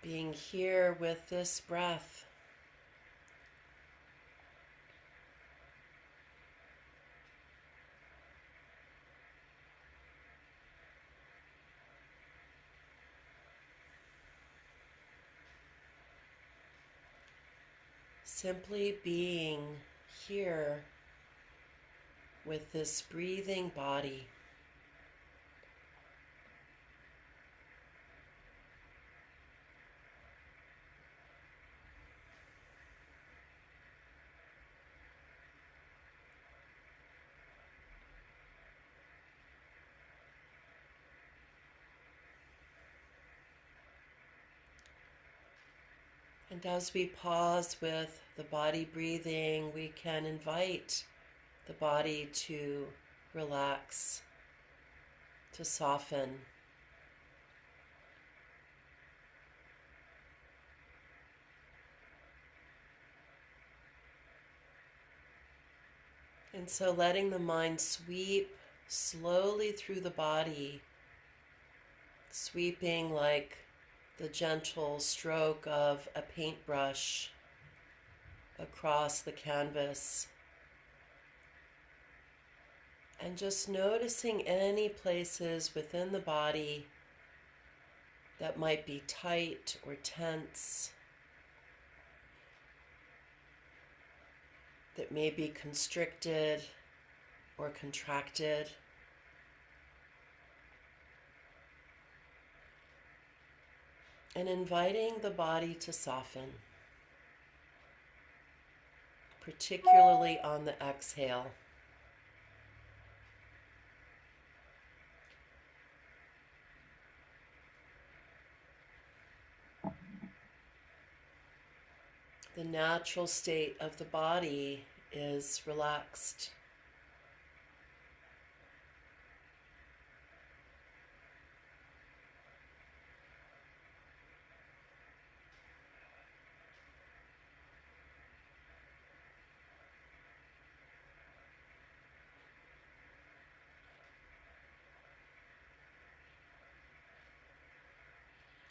being here with this breath. Simply being here with this breathing body. And as we pause with the body breathing, we can invite the body to relax, to soften. And so letting the mind sweep slowly through the body, sweeping like the gentle stroke of a paintbrush across the canvas. And just noticing any places within the body that might be tight or tense, that may be constricted or contracted. And inviting the body to soften, particularly on the exhale. The natural state of the body is relaxed.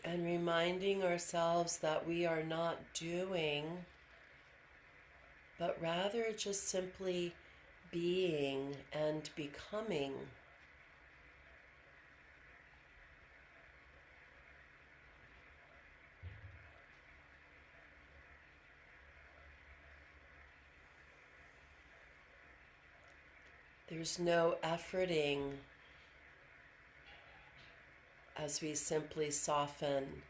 And reminding ourselves that we are not doing, but rather just simply being and becoming. There's no efforting as we simply soften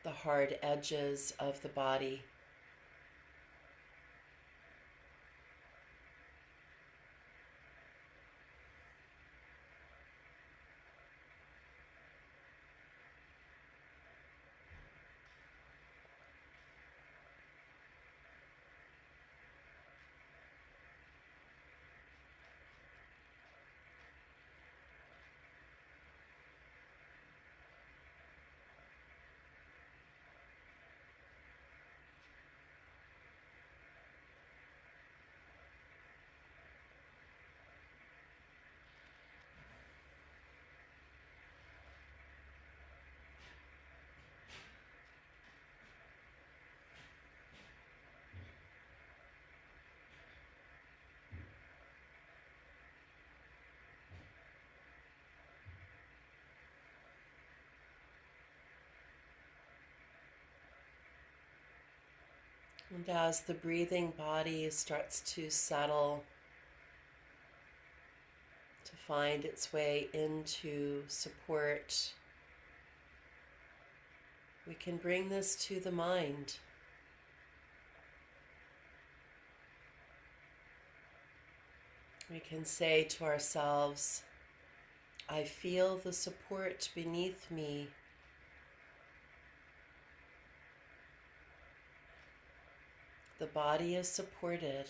the hard edges of the body. And as the breathing body starts to settle, to find its way into support, we can bring this to the mind. We can say to ourselves, I feel the support beneath me. The body is supported.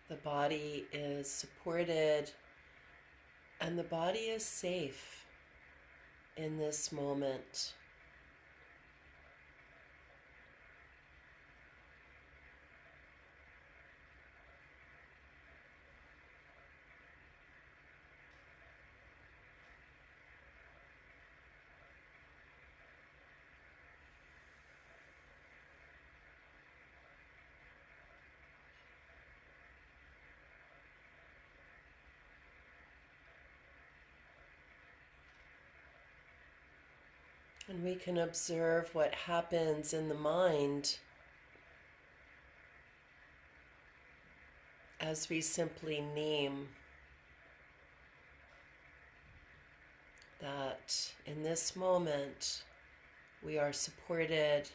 The body is supported And the body is safe in this moment. And we can observe what happens in the mind as we simply name that in this moment we are supported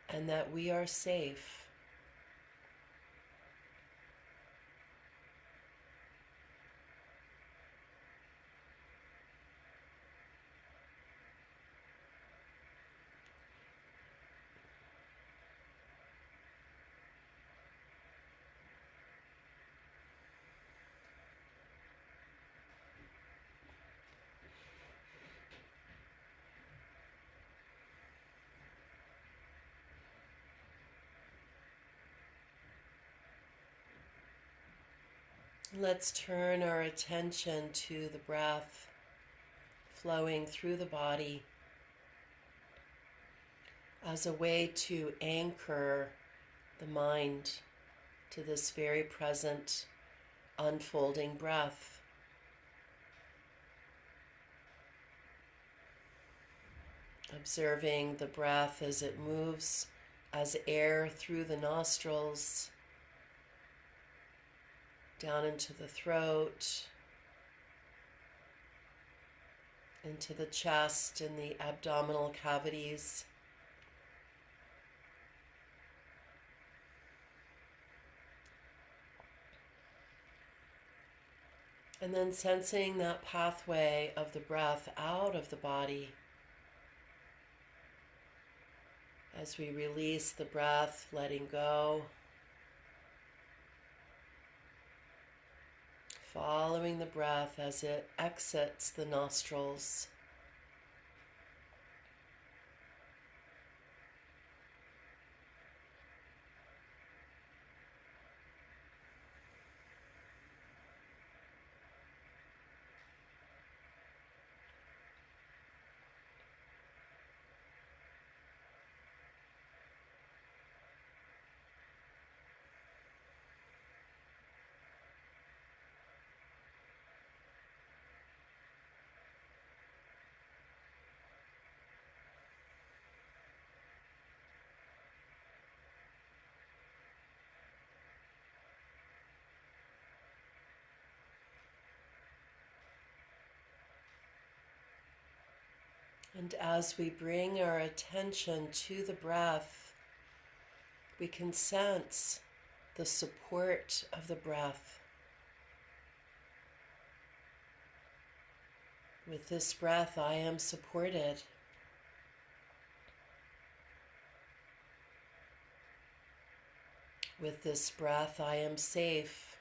and that we are safe. Let's turn our attention to the breath flowing through the body as a way to anchor the mind to this very present unfolding breath. Observing the breath as it moves as air through the nostrils, down into the throat, into the chest and the abdominal cavities. And then sensing that pathway of the breath out of the body as we release the breath, letting go, following the breath as it exits the nostrils. And as we bring our attention to the breath, we can sense the support of the breath. With this breath, I am supported. With this breath, I am safe.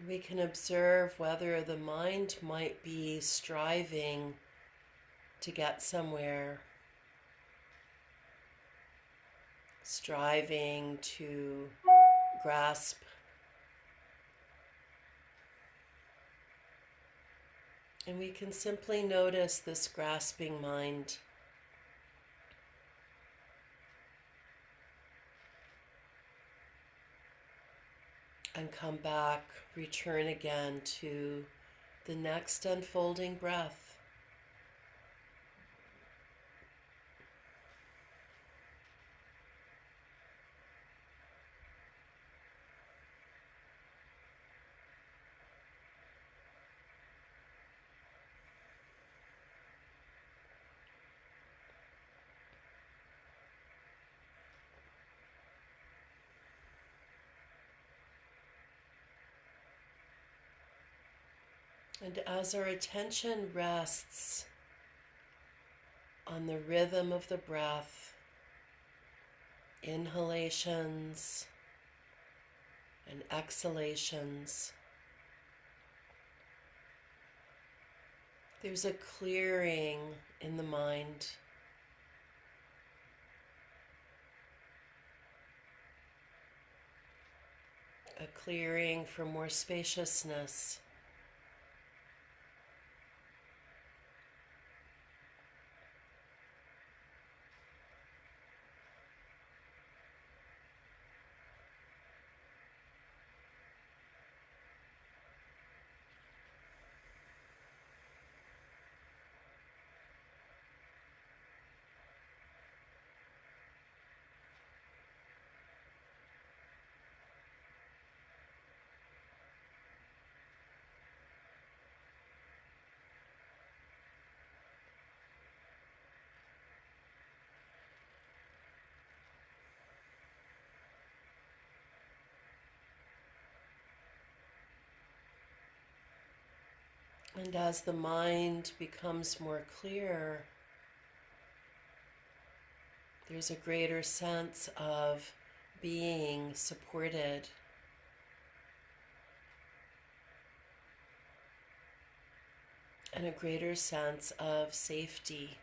We can observe whether the mind might be striving to get somewhere, striving to grasp. And we can simply notice this grasping mind. And come back, return again to the next unfolding breath. And as our attention rests on the rhythm of the breath, inhalations and exhalations, there's a clearing in the mind, a clearing for more spaciousness. And as the mind becomes more clear, there's a greater sense of being supported, and a greater sense of safety.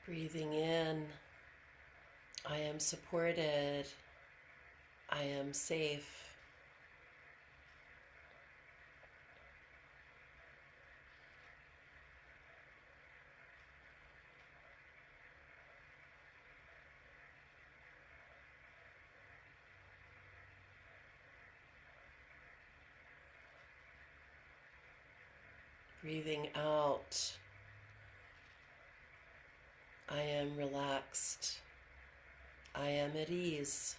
Breathing in, I am supported, I am safe. Breathing out, I am relaxed, I am at ease.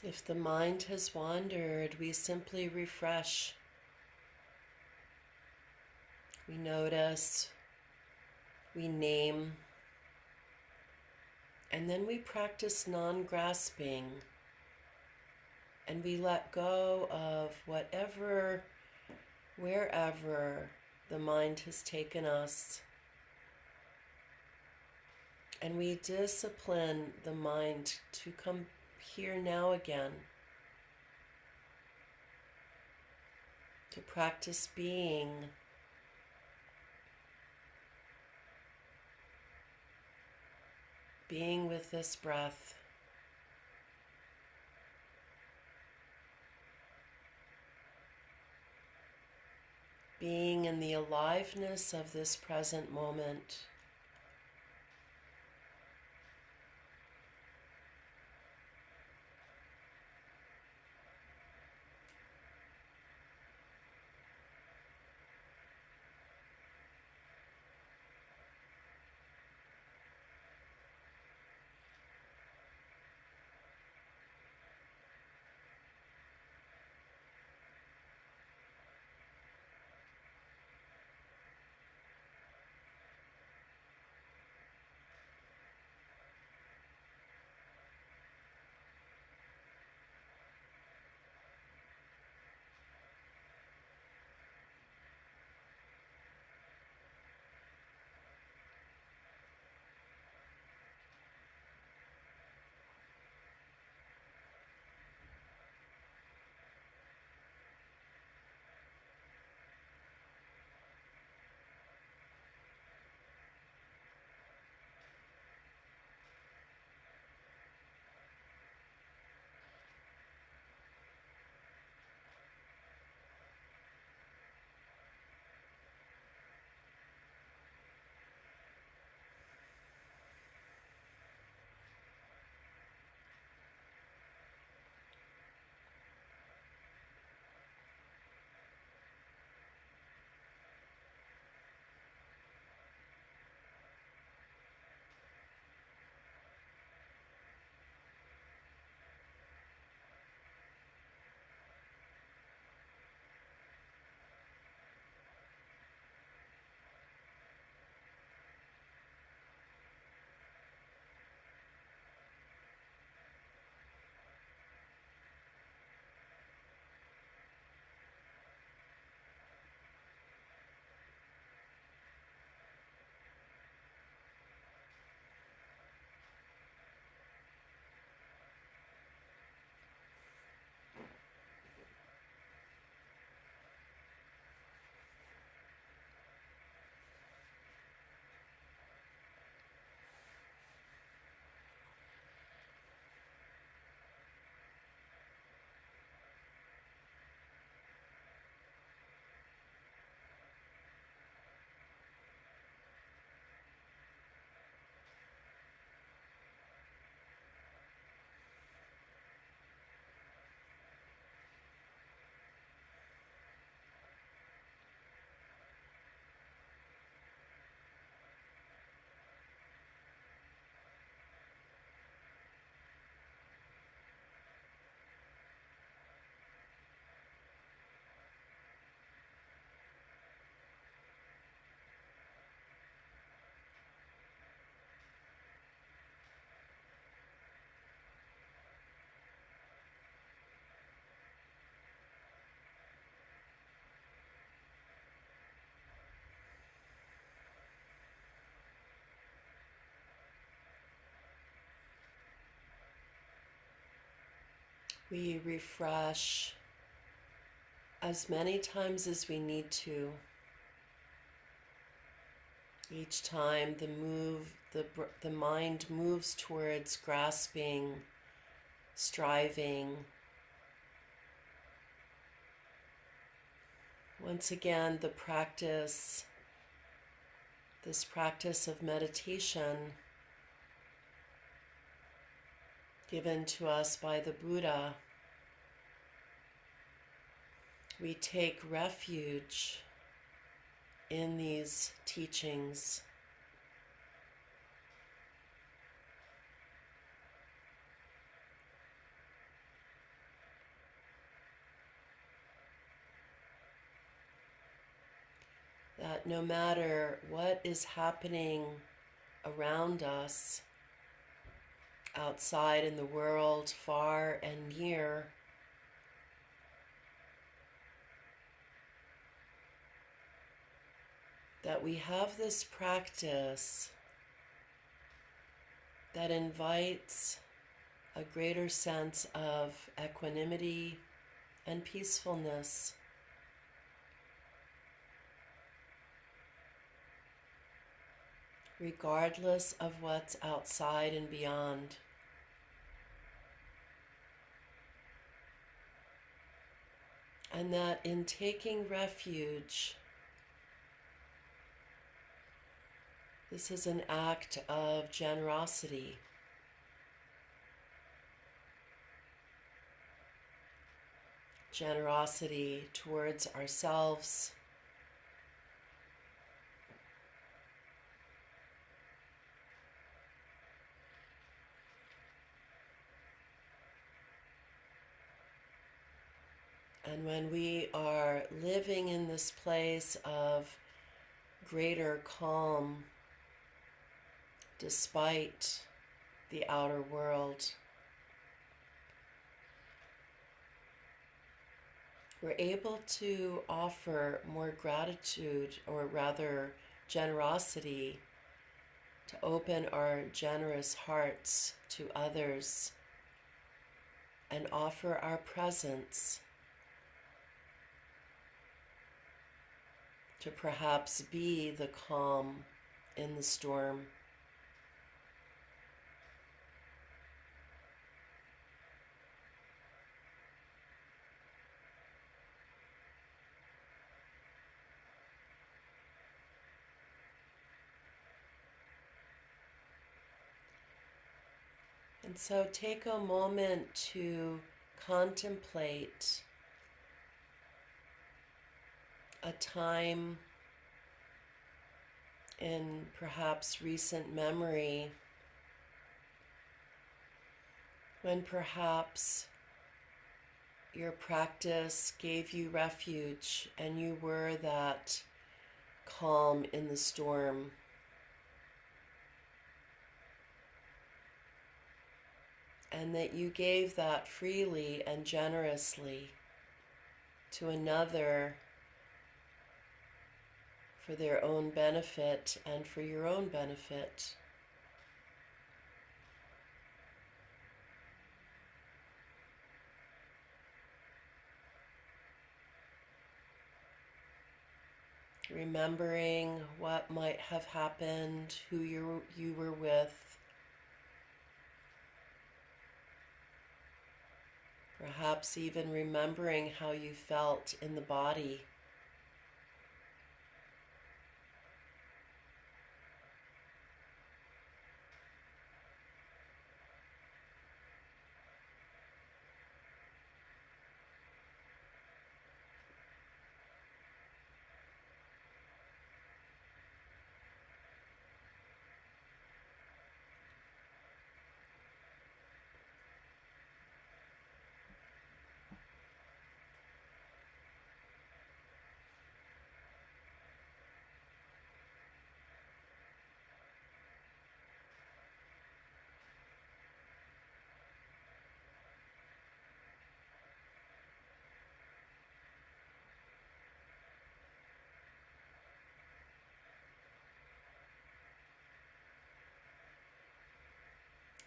If the mind has wandered, we simply refresh. We notice, we name, and then we practice non-grasping, and we let go of whatever, wherever the mind has taken us. And we discipline the mind to come here now again, to practice being, being with this breath, being in the aliveness of this present moment. We refresh as many times as we need to. Each time the mind moves towards grasping, striving. Once again, this practice of meditation given to us by the Buddha, we take refuge in these teachings. that no matter what is happening around us, outside in the world, far and near, that we have this practice that invites a greater sense of equanimity and peacefulness. Regardless of what's outside and beyond. And that in taking refuge, this is an act of generosity. Generosity towards ourselves, and when we are living in this place of greater calm despite the outer world, we're able to offer more gratitude, or rather generosity, to open our generous hearts to others and offer our presence to perhaps be the calm in the storm. And so take a moment to contemplate a time in perhaps recent memory when perhaps your practice gave you refuge and you were that calm in the storm. And that you gave that freely and generously to another for their own benefit and for your own benefit. Remembering what might have happened, who you were with, perhaps even remembering how you felt in the body.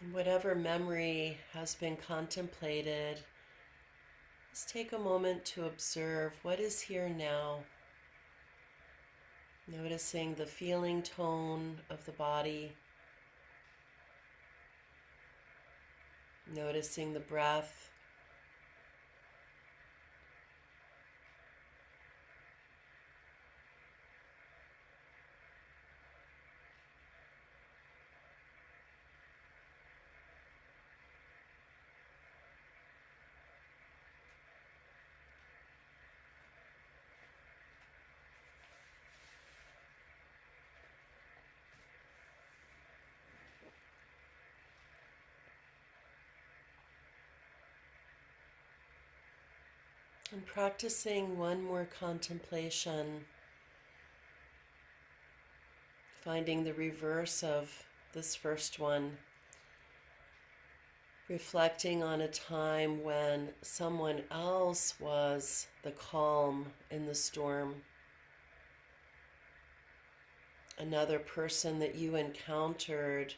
And whatever memory has been contemplated, just take a moment to observe what is here now. Noticing the feeling tone of the body, noticing the breath, and practicing one more contemplation finding the reverse of this first one, reflecting on a time when someone else was the calm in the storm, another person that you encountered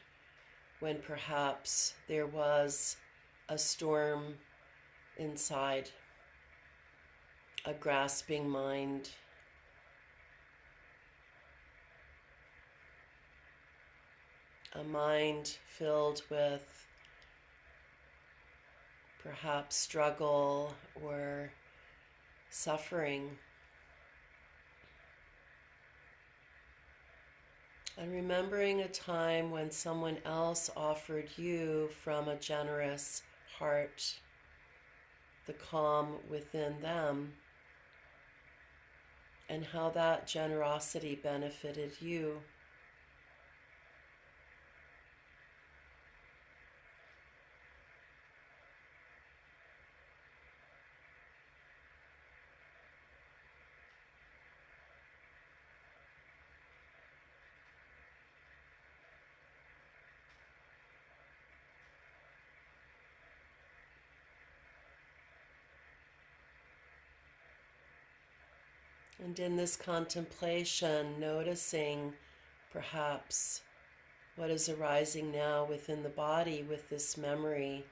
when perhaps there was a storm inside, a grasping mind. A mind filled with perhaps struggle or suffering. And remembering a time when someone else offered you from a generous heart the calm within them, and how that generosity benefited you. And in this contemplation, noticing perhaps what is arising now within the body with this memory,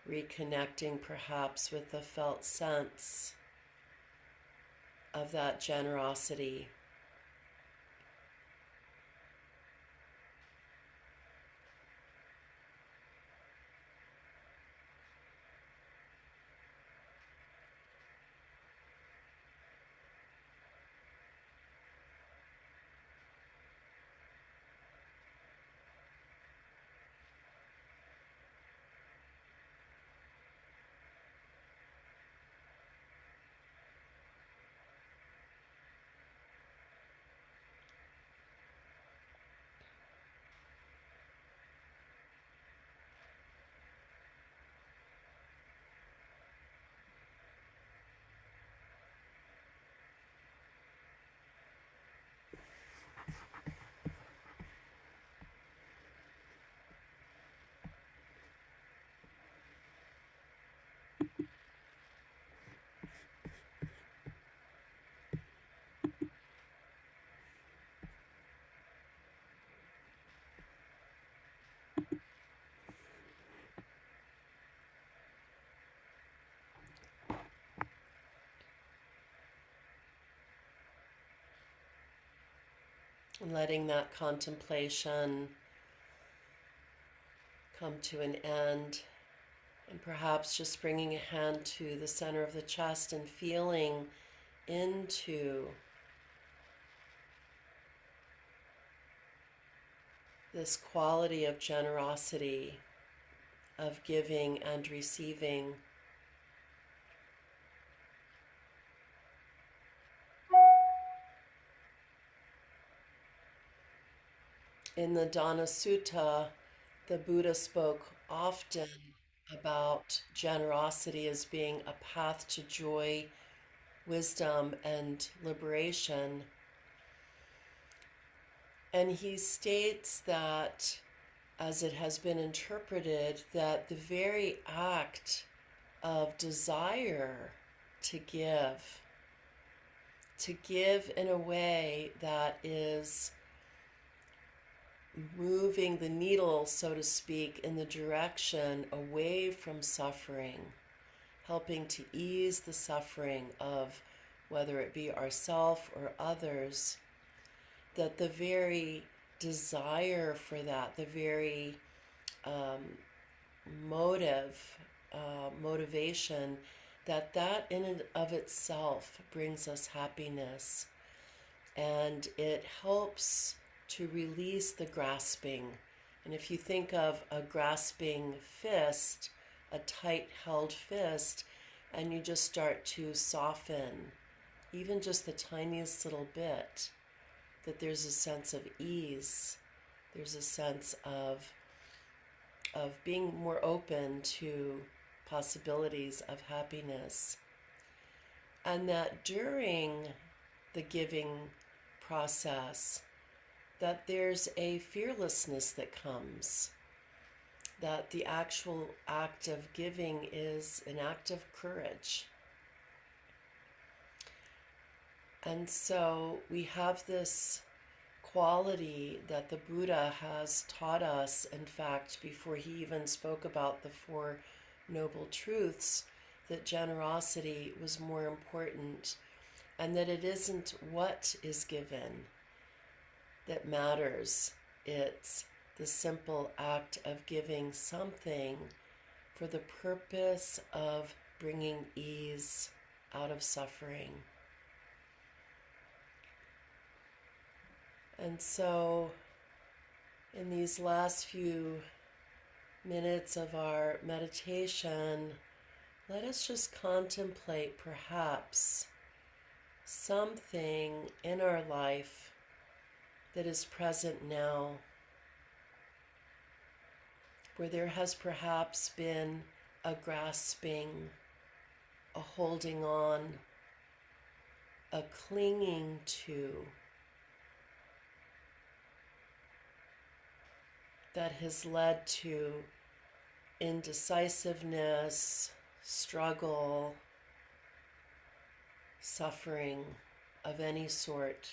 reconnecting perhaps with the felt sense of that generosity. And letting that contemplation come to an end, and perhaps just bringing a hand to the center of the chest and feeling into this quality of generosity, of giving and receiving. In the Dana Sutta, the Buddha spoke often about generosity as being a path to joy, wisdom, and liberation. And he states that, as it has been interpreted, that the very act of desire to give in a way that is moving the needle, so to speak, in the direction away from suffering, helping to ease the suffering of whether it be ourself or others, that the very desire for that, the very motivation, that in and of itself brings us happiness, and it helps to release the grasping. And if you think of a grasping fist, a tight held fist, and you just start to soften, even just the tiniest little bit, that there's a sense of ease, there's a sense of being more open to possibilities of happiness. And that during the giving process, that there's a fearlessness that comes, that the actual act of giving is an act of courage. And so we have this quality that the Buddha has taught us. In fact, before he even spoke about the Four Noble Truths, that generosity was more important, and that it isn't what is given that matters. It's the simple act of giving something for the purpose of bringing ease out of suffering. And so, in these last few minutes of our meditation, let us just contemplate perhaps something in our life that is present now, where there has perhaps been a grasping, a holding on, a clinging to, that has led to indecisiveness, struggle, suffering of any sort.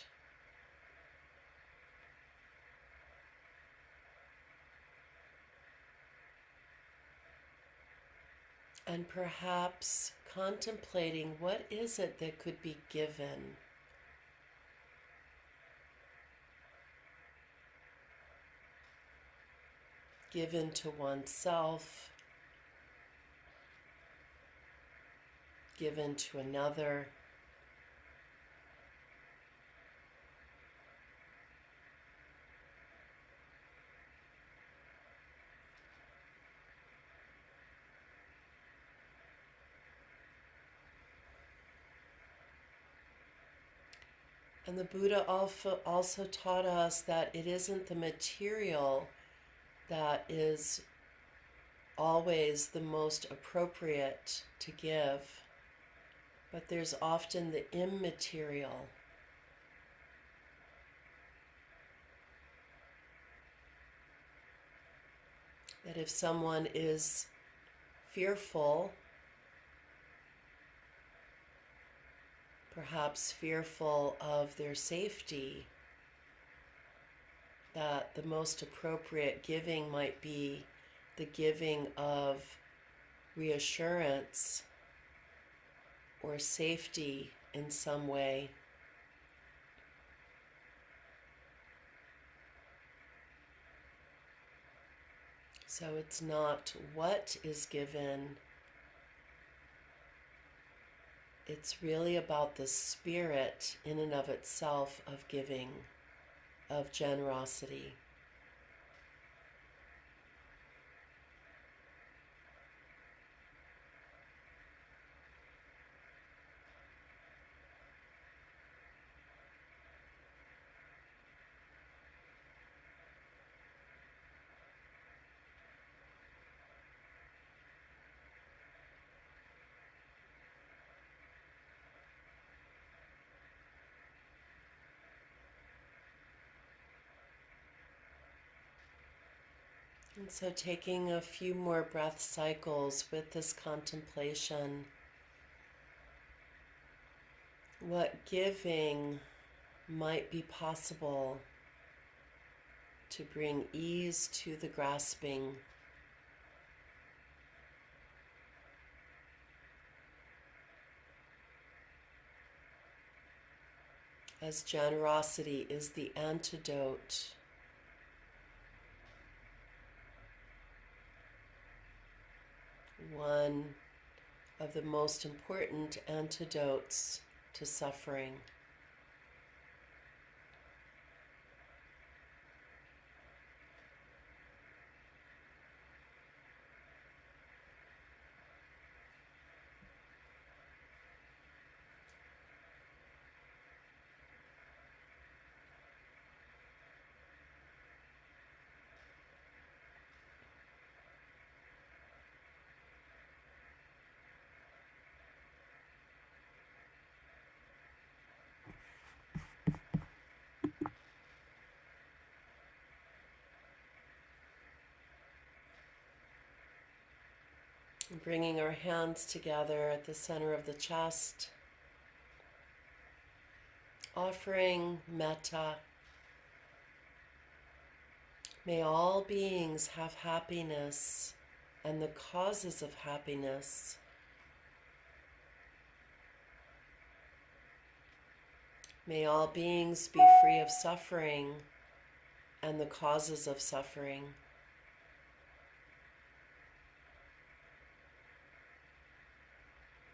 And perhaps contemplating what is it that could be given. Given to oneself, given to another. And the Buddha also taught us that it isn't the material that is always the most appropriate to give, but there's often the immaterial. That if someone is fearful, perhaps fearful of their safety, that the most appropriate giving might be the giving of reassurance or safety in some way. So it's not what is given, it's really about the spirit in and of itself of giving, of generosity. And so taking a few more breath cycles with this contemplation, what giving might be possible to bring ease to the grasping. As generosity is the antidote, one of the most important antidotes to suffering. Bringing our hands together at the center of the chest, offering metta. May all beings have happiness and the causes of happiness. May all beings be free of suffering and the causes of suffering.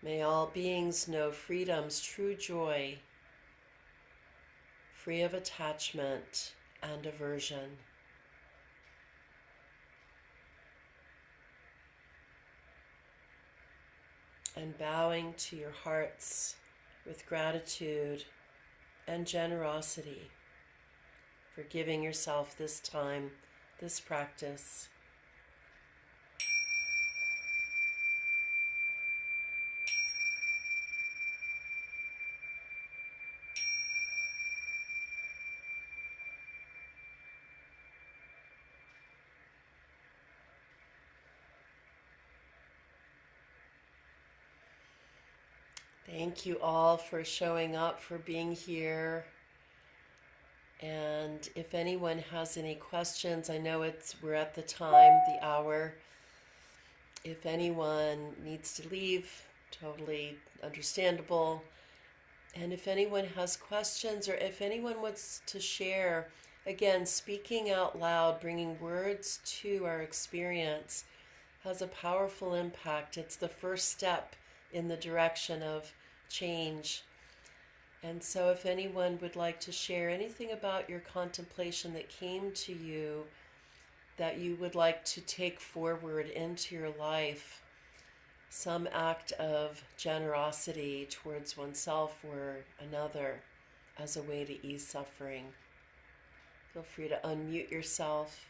May all beings know freedom's true joy, free of attachment and aversion. And bowing to your hearts with gratitude and generosity for giving yourself this time, this practice. Thank you all for showing up, for being here. And if anyone has any questions, I know we're at the time, the hour. If anyone needs to leave, totally understandable. And if anyone has questions or if anyone wants to share, again, speaking out loud, bringing words to our experience has a powerful impact. It's the first step in the direction of change. And so if anyone would like to share anything about your contemplation that came to you that you would like to take forward into your life, some act of generosity towards oneself or another as a way to ease suffering, feel free to unmute yourself.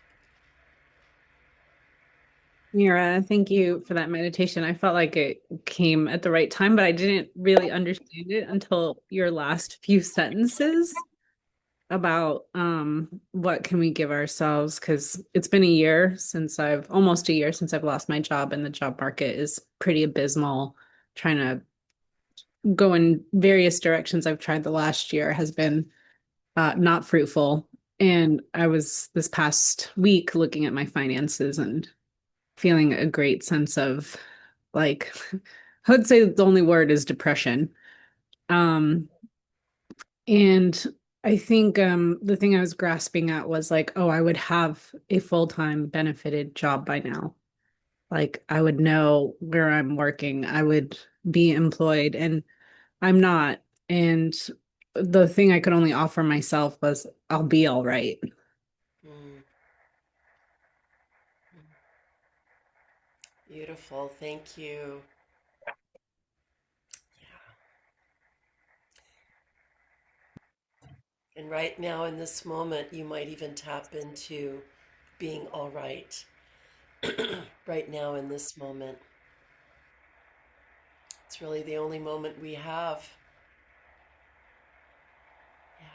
Mira, thank you for that meditation. I felt like it came at the right time, but I didn't really understand it until your last few sentences about what can we give ourselves, because it's been a year since I've almost a year since I've lost my job, and the job market is pretty abysmal. Trying to go in various directions I've tried the last year has been not fruitful. And I was this past week looking at my finances and feeling a great sense of, like, I would say the only word is depression. Um, and I think the thing I was grasping at was like, oh, I would have a full-time benefited job by now. Like I would know where I'm working. I would be employed, and I'm not. And the thing I could only offer myself was I'll be all right. Mm, beautiful, thank you. Yeah. And right now in this moment, you might even tap into being all right. Right now in this moment. It's really the only moment we have. Yeah.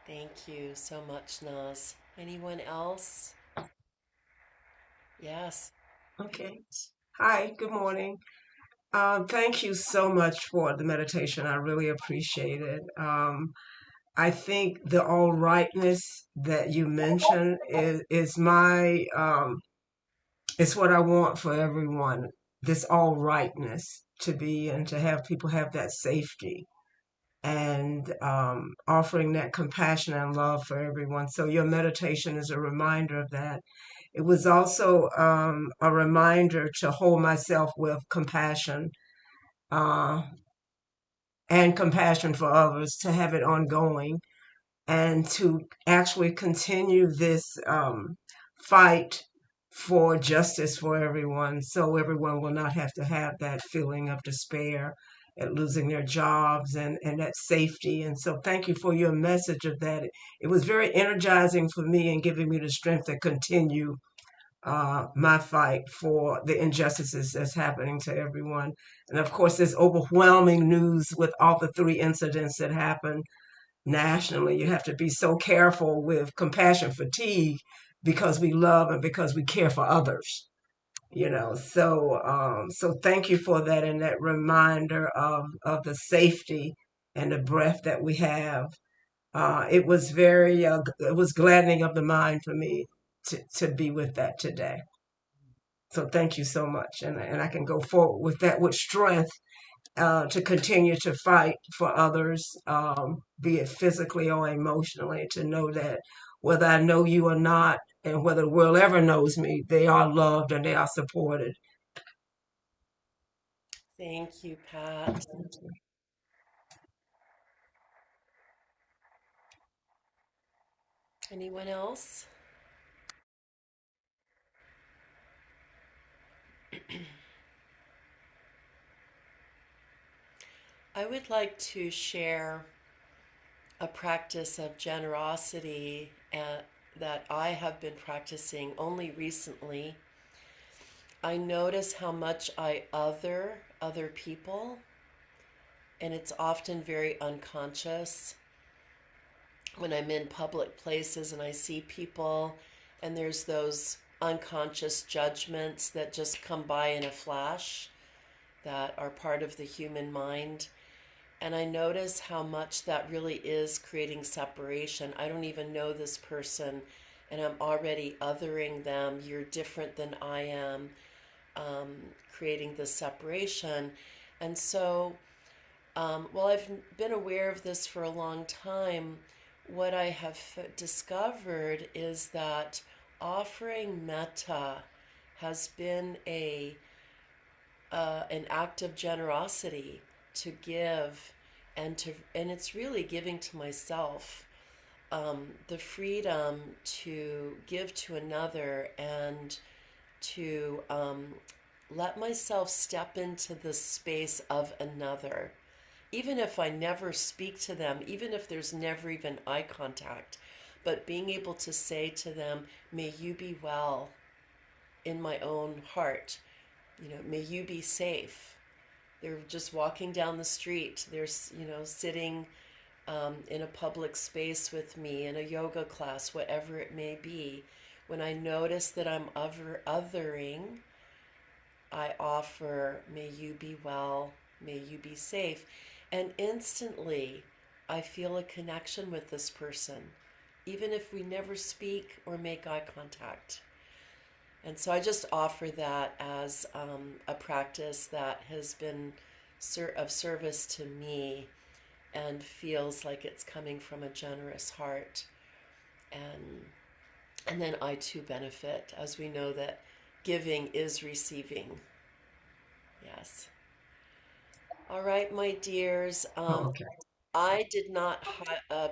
Thank you so much, Naz. Anyone else? Yes. Okay. Hi, good morning. Thank you so much for the meditation. I really appreciate it. I think the all rightness that you mentioned is my it's what I want for everyone. This all rightness to be and to have people have that safety and offering that compassion and love for everyone. So your meditation is a reminder of that. It was also a reminder to hold myself with compassion uh, and compassion for others, to have it ongoing, and to actually continue this fight for justice for everyone, so everyone will not have to have that feeling of despair at losing their jobs and that safety. And so thank you for your message of that. It was very energizing for me and giving me the strength to continue my fight for the injustices that's happening to everyone. And of course, there's overwhelming news with all the three incidents that happened nationally. You have to be so careful with compassion fatigue because we love and because we care for others. So thank you for that, and that reminder of the safety and the breath that we have. It was gladdening of the mind for me to be with that today. So thank you so much, and I can go forward with that with strength, to continue to fight for others, be it physically or emotionally, to know that whether I know you or not, and whether the world ever knows me, they are loved and they are supported. Thank you, Pat. Anyone else? I would like to share a practice of generosity that I have been practicing only recently. I notice how much I other people, and it's often very unconscious when I'm in public places and I see people, and there's those unconscious judgments that just come by in a flash that are part of the human mind. And I notice how much that really is creating separation. I don't even know this person, and I'm already othering them. You're different than I am, um, creating this separation. And so, well, I've been aware of this for a long time. What I have discovered is that offering metta has been an act of generosity to give, and it's really giving to myself, the freedom to give to another, and to let myself step into the space of another, even if I never speak to them, even if there's never even eye contact, but being able to say to them, may you be well, in my own heart, may you be safe. They're just walking down the street. They're, sitting in a public space with me in a yoga class, whatever it may be. When I notice that I'm othering, I offer, may you be well, may you be safe. And instantly, I feel a connection with this person, even if we never speak or make eye contact. And so I just offer that as a practice that has been of service to me and feels like it's coming from a generous heart. And and then I too benefit, as we know that giving is receiving. Yes. All right, my dears. Oh, okay. I did not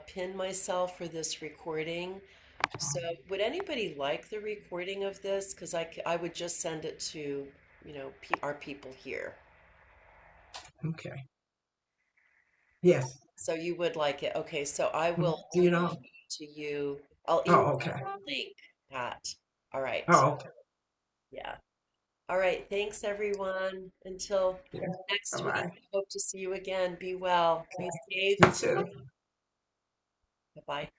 pin myself for this recording. So, would anybody like the recording of this? Because I would just send it to, our people here. Okay. Yes. So you would like it. Okay, so I Do will you email know? it to you. I'll email Oh, okay. the link, Pat. All right. Oh, okay. Yeah. All right. Thanks, everyone. Until Yeah. Bye next week. bye. Hope to see you again. Be well. Be safe. You too. Bye bye.